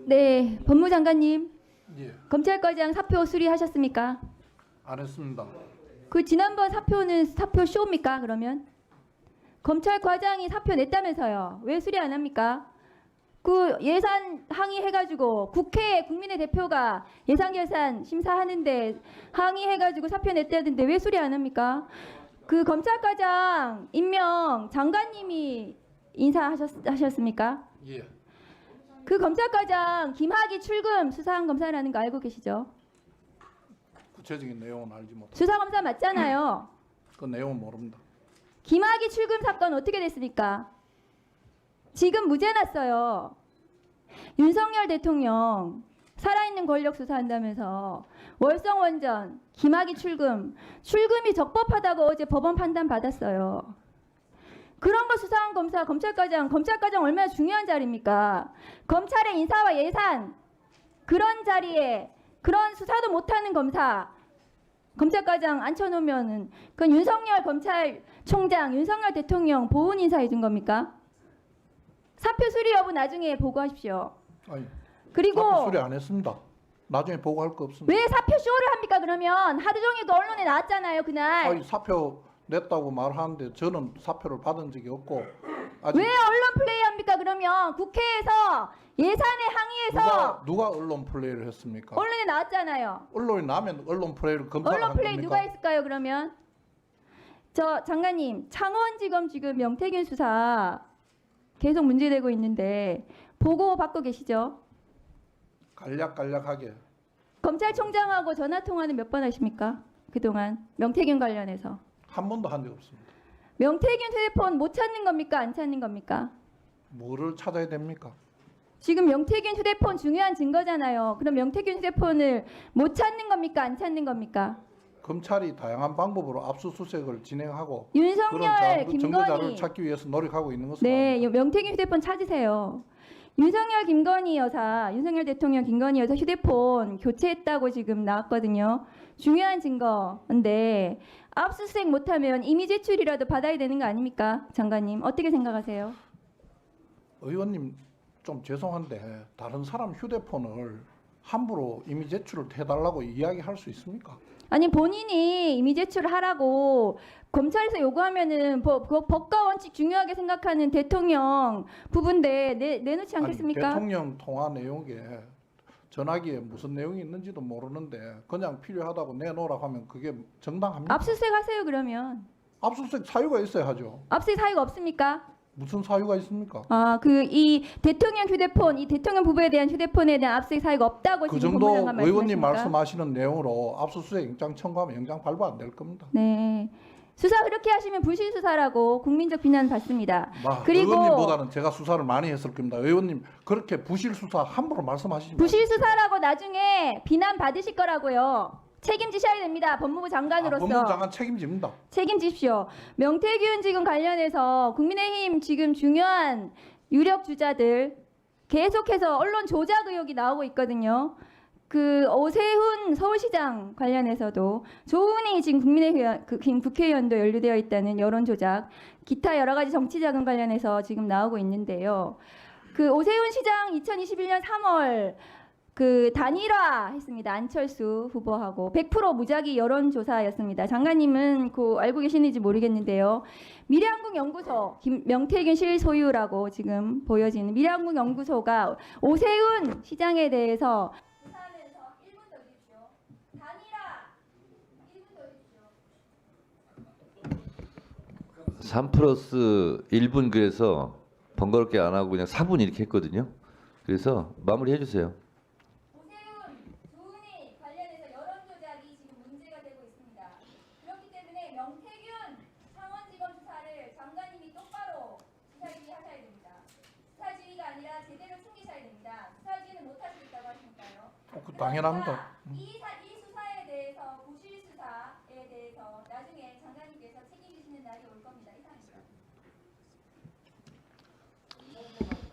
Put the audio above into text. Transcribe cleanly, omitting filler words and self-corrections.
네, 법무장관님. 예, 검찰과장 사표 수리하셨습니까? 안 했습니다. 그 지난번 사표는 사표 쇼입니까? 그러면 검찰과장이 사표 냈다면서요. 왜 수리 안 합니까? 그 예산 항의해가지고 국회에 국민의 대표가 예산 결산 심사하는데 항의해가지고 사표 냈다던데 왜 수리 안 합니까? 그 검찰과장 임명 장관님이 인사하셨습니까? 예, 그 검찰과장 김학의 출금 수사한 검사라는 거 알고 계시죠? 구체적인 내용은 알지 못합니다. 수사검사 맞잖아요. 그 내용은 모릅니다. 김학의 출금 사건 어떻게 됐습니까? 지금 무죄 났어요. 윤석열 대통령 살아있는 권력 수사한다면서 월성원전, 김학의 출금이 적법하다고 어제 법원 판단 받았어요. 그런 거 수사한 검사, 검찰과장 얼마나 중요한 자리입니까? 검찰의 인사와 예산, 그런 자리에 그런 수사도 못하는 검찰과장 앉혀놓으면은 그건 윤석열 검찰총장, 윤석열 대통령 보훈 인사해 준 겁니까? 사표 수리 여부 나중에 보고하십시오. 아니, 그리고 사표 수리 안 했습니다. 나중에 보고할 거 없습니다. 왜 사표 쇼를 합니까? 그러면 하루 종일 그 언론에 나왔잖아요, 그날. 아니, 사표 냈다고 말하는데 저는 사표를 받은 적이 없고 아직 왜 언론 플레이 합니까? 그러면 국회에서 예산에 항의해서 누가 언론 플레이를 했습니까? 언론에 나왔잖아요. 언론이 나면 언론 플레이를 검사를 언론 한 플레이 겁니까? 누가 했을까요? 그러면 저 장관님, 창원지검 지금 명태균 수사 계속 문제되고 있는데 보고 받고 계시죠? 간략간략하게 검찰총장하고 전화 통화는 몇 번 하십니까? 그동안 명태균 관련해서 한 번도 한 적 없습니다. 명태균 휴대폰 못 찾는 겁니까? 안 찾는 겁니까? 뭐를 찾아야 됩니까? 지금 명태균 휴대폰 중요한 증거잖아요. 그럼 명태균 휴대폰을 못 찾는 겁니까? 안 찾는 겁니까? 검찰이 다양한 방법으로 압수수색을 진행하고 윤석열, 그런 증거자를 김건희. 찾기 위해서 노력하고 있는 것은 네, 압니다. 명태균 휴대폰 찾으세요. 윤석열 대통령 김건희 여사 휴대폰 교체했다고 지금 나왔거든요. 중요한 증거인데 압수수색 못하면 이미 제출이라도 받아야 되는 거 아닙니까? 장관님 어떻게 생각하세요? 의원님 좀 죄송한데 다른 사람 휴대폰을 함부로 이미 제출을 해달라고 이야기할 수 있습니까? 아니 본인이 이미 제출하라고 검찰에서 요구하면은 법과 원칙 중요하게 생각하는 대통령 부분인데 내놓지 않겠습니까? 아니, 대통령 통화 내용에 전화기에 무슨 내용이 있는지도 모르는데 그냥 필요하다고 내놓으라고 하면 그게 정당합니까? 압수수색 하세요 그러면. 압수수색 사유가 있어야 하죠. 압수수색 사유가 없습니까? 무슨 사유가 있습니까? 아, 이 대통령 휴대폰, 이 대통령 부부에 대한 휴대폰에 대한 압수수색 사유가 없다고 그 지금 정도 법무장관 의원님 말씀하십니까? 말씀하시는 내용으로 압수수색 영장 청구하면 영장 발부 안 될 겁니다. 네. 수사 그렇게 하시면 불실 수사라고 국민적 비난 받습니다. 그리고 의원님보다는 제가 수사를 많이 했을 겁니다. 의원님 그렇게 부실 수사 함부로 말씀하시지 부실 마십시오. 수사라고 나중에 비난 받으실 거라고요. 책임지셔야 됩니다. 법무부 장관으로서. 법무부 장관 책임집니다. 책임지십시오. 명태균 지금 관련해서 국민의힘 지금 중요한 유력 주자들 계속해서 언론 조작 의혹이 나오고 있거든요. 그 오세훈 서울시장 관련해서도 조은희 지금 국회의원도 연루되어 있다는 여론 조작, 기타 여러 가지 정치 자금 관련해서 지금 나오고 있는데요. 그 오세훈 시장 2021년 3월 그 단일화 했습니다. 안철수 후보하고 100% 무작위 여론조사였습니다. 장관님은 그 알고 계시는지 모르겠는데요. 미래한국연구소 명태균 실소유라고 지금 보여지는 미래한국연구소가 오세훈 시장에 대해서 조사하면서 1분 더 주십시오. 단일화 1분 더 주십시오. 3+1분 그래서 번거롭게 안 하고 그냥 4분 이렇게 했거든요. 그래서 마무리해 주세요. 조은희 관련해서 여론 조작이 지금 문제가 되고 있습니다. 그렇기 때문에 명태균 창원지검 수사를 장관님이 똑바로 수사지휘하셔야 됩니다. 수사지휘가 아니라 제대로 챙기셔야 됩니다. 수사지휘는 못할 수 있다고 하시니까요. 당연합니다. 이